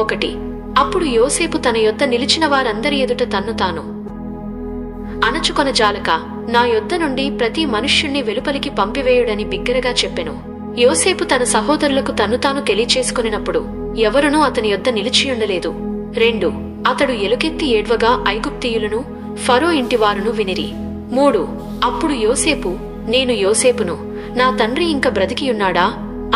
1. అప్పుడు యోసేపు తన యొద్ద నిలిచిన వారందరి ఎదుట తన్ను తాను అణచుకొనజాలక నా యొద్ద నుండి ప్రతి మనుష్యుణ్ణి వెలుపలికి పంపివేయుడని బిగ్గరగా చెప్పెను. యోసేపు తన సహోదరులకు తన్ను తాను తెలియచేసుకొనినప్పుడు ఎవరునూ అతని యొద్ద నిలిచియుండలేదు. 2. అతడు ఎలుకెత్తి ఏడ్వగా ఐగుప్తీయులను ఫరో ఇంటివారును వినిరి. 3. అప్పుడు యోసేపు, నేను యోసేపును, నా తండ్రి ఇంక బ్రతికియున్నాడా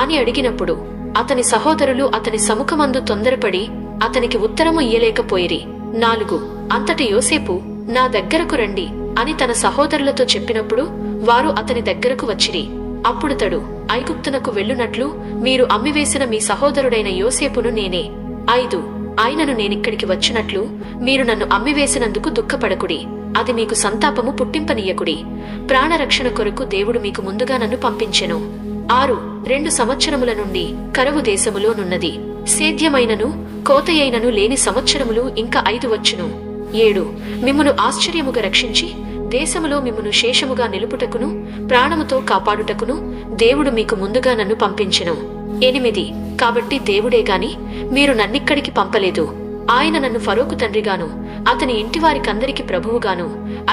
అని అడిగినప్పుడు అతని సహోదరులు అతని సముఖమందు తొందరపడి అతనికి ఉత్తరము ఇయ్యలేకపోయిరి. 4. అంతటి యోసేపు, నా దగ్గరకు రండి అని తన సహోదరులతో చెప్పినప్పుడు వారు అతని దగ్గరకు వచ్చిరి. అప్పుడతడు, ఐగుప్తునకు వెళ్ళునట్లు మీరు అమ్మివేసిన మీ సహోదరుడైన యోసేపును నేనే. 5. ఆయనను నేనిక్కడికి వచ్చినట్లు మీరు నన్ను అమ్మివేసినందుకు దుఃఖపడకుడి, అది మీకు సంతాపము పుట్టింపనీయకుడి. ప్రాణరక్షణ కొరకు దేవుడు మీకు ముందుగా నన్ను పంపించెను. 6. 2 సంవత్సరముల నుండి కరువు దేశములో నున్నది. సేద్యమైనను కోతయైనను లేని సంవత్సరములు ఇంకా 5 వచ్చును. 7. మిమ్మును ఆశ్చర్యముగా రక్షించి దేశములో మిమ్మును శేషముగా నిలుపుటకును ప్రాణముతో కాపాడుటకును దేవుడు మీకు ముందుగా నన్ను పంపించెను. 8. కాబట్టి దేవుడే గాని మీరు నన్నిక్కడికి పంపలేదు. ఆయన నన్ను ఫరోకు తండ్రిగాను అతని ఇంటివారికందరికి ప్రభువుగాను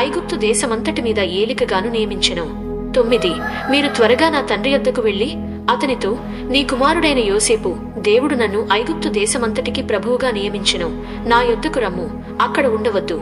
ఐగుప్తు దేశమంతటి మీద ఏలికగాను నియమించెను. 9. మీరు త్వరగా నా తండ్రి యొద్దకు వెళ్లి అతనితో, నీ కుమారుడైన యోసేపు దేవుడు నన్ను ఐగుప్తు దేశమంతటికి ప్రభువుగా నియమించెను, నా యొద్దకు రమ్ము, అక్కడ ఉండవద్దు.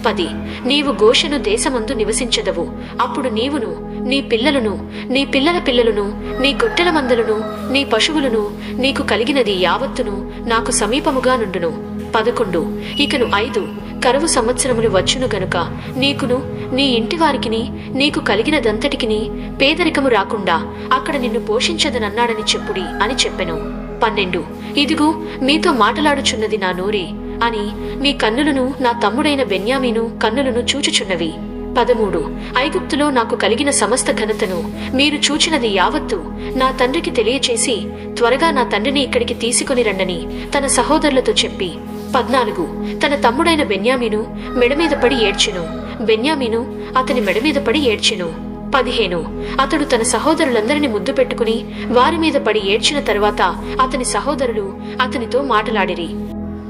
10. నీవు గోషెను దేశమందు నివసించదవు. అప్పుడు నీవును నీ పిల్లలను నీ పిల్లల పిల్లలను నీ గొట్టెల మందలను నీ పశువులను నీకు కలిగినది యావత్తును నాకు సమీపముగా నుండును. 11. ఇకను 5 కరువు సంవత్సరములు వచ్చును గనుక నీకును నీ ఇంటివారికిని నీకు కలిగినదంతటికిని పేదరికము రాకుండా అక్కడ నిన్ను పోషించదనన్నాడని చెప్పుడి అని చెప్పెను. 12. ఇదిగో మీతో మాటలాడుచున్నది నా నోరే అని మీ కన్నులను నా తమ్ముడైన బెన్యామీను కన్నులను చూచుచున్నవి. 13. ఐగుప్తులో నాకు కలిగిన సమస్త ఘనతను మీరు చూచినది యావత్తు నా తండ్రికి తెలియచేసి త్వరగా నా తండ్రిని ఇక్కడికి తీసుకొని రండని తన సహోదరులతో చెప్పి 14. తన తమ్ముడైన బెన్యామీను మెడమీద పడి ఏడ్చెను. బెన్యామీను అతని మెడమీద పడి ఏడ్చెను. 15. అతడు తన సహోదరులందరినీ ముద్దు పెట్టుకుని వారి మీద పడి ఏడ్చిన తరువాత అతని సహోదరులు అతనితో మాటలాడిరి.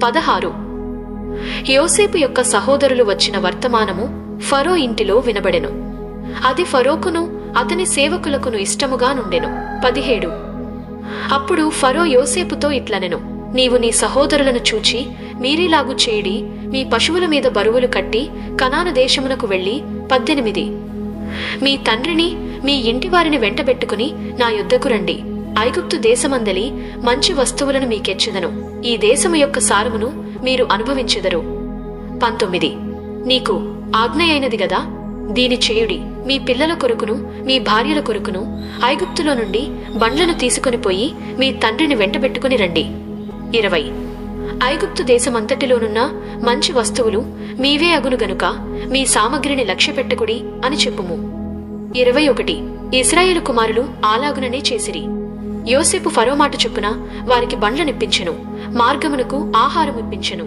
16. యోసేపు యొక్క సహోదరులు వచ్చిన వర్తమానము ఫరో ఇంటిలో వినబడెను. అది ఫరోకును అతని సేవకులకును ఇష్టముగా నుండెను. 17. అప్పుడు ఫరో యోసేపుతో ఇట్లనెను, నీవు నీ సహోదరులను చూచి మీరిలాగు చేడి మీ పశువుల మీద బరువులు కట్టి కనాను దేశమునకు వెళ్ళి 18. మీ తండ్రిని మీ ఇంటివారిని వెంటబెట్టుకుని నా యొద్దకు రండి. ఐగుప్తు దేశమందలి మంచి వస్తువులను మీకెచ్చెదను. ఈ దేశము యొక్క సారమును మీరు అనుభవించెదరు. 19. నీకు ఆజ్ఞ అయినది గదా, దీని చేయుడి. మీ పిల్లల కొరకును మీ భార్యల కొరకును ఐగుప్తులో నుండి బండ్లను తీసుకొని పోయి మీ తండ్రిని వెంటబెట్టుకుని రండి. 20. ఐగుప్తు దేశమంతటిలోనున్న మంచి వస్తువులు మీవే అగును గనుక మీ సామగ్రిని లక్ష్యపెట్టకుడి అని చెప్పుము. 21. ఇశ్రాయేలు కుమారులు అలాగుననే చేసిరి. యోసేపు ఫరో మాట చొప్పున వారికి బండ్లనిప్పించెను, మార్గమునకు ఆహారం ఇప్పించెను.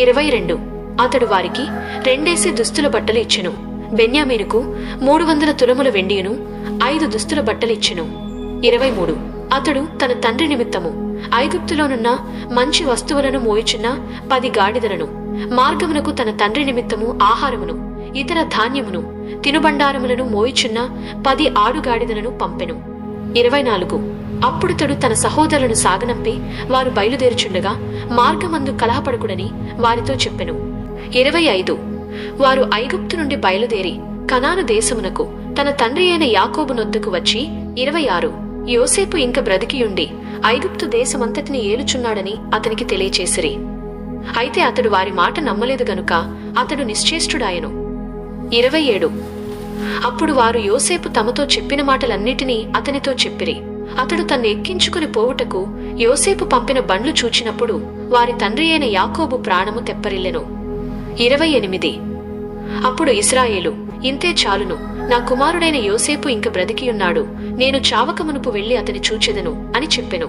22. అతడు వారికి 2 దుస్తుల బట్టలు ఇచ్చెను. బెన్యామీనుకు 300 తులముల వెండియును 5 దుస్తుల బట్టలు ఇచ్చెను. 23. అతడు తన తండ్రి నిమిత్తము ఐగుప్తులోనున్న మంచి వస్తువులను మోయుచున్న 10 గాడిదలను, మార్గమునకు తన తండ్రి నిమిత్తము ఆహారమును ఇతర ధాన్యమును తినుబండారములను మోయుచున్న 10 ఆడుగాడిదలను పంపెను. 24. అప్పుడుతడు తన సహోదరులను సాగనంపి వారు బయలుదేరుచుండగా మార్గమందు కలహపడకుడని వారితో చెప్పెను. 25. వారు ఐగుప్తు నుండి బయలుదేరి కనాను దేశమునకు తన తండ్రి అయిన యాకోబు నొద్దకు వచ్చి 26. యోసేపు ఇంక బ్రతికియుండి ఐగుప్తు దేశమంతటిని ఏలుచున్నాడని అతనికి తెలియచేసిరి. అయితే అతడు వారి మాట నమ్మలేదు గనుక అతడు నిశ్చేష్టుడాయెను. 27. అప్పుడు వారు యోసేపు తమతో చెప్పిన మాటలన్నిటినీ అతనితో చెప్పిరి. అతడు తన్ను ఎక్కించుకుని పోవుటకు యోసేపు పంపిన బండ్లు చూచినప్పుడు వారి తండ్రి అయిన యాకోబు ప్రాణము తెప్పరిల్లెను. 28. అప్పుడు ఇశ్రాయేలు, ఇంతే చాలును, నా కుమారుడైన యోసేపు ఇంక బ్రతికియున్నాడు, నేను చావకమునుపు వెళ్లి అతని చూచెదను అని చెప్పెను.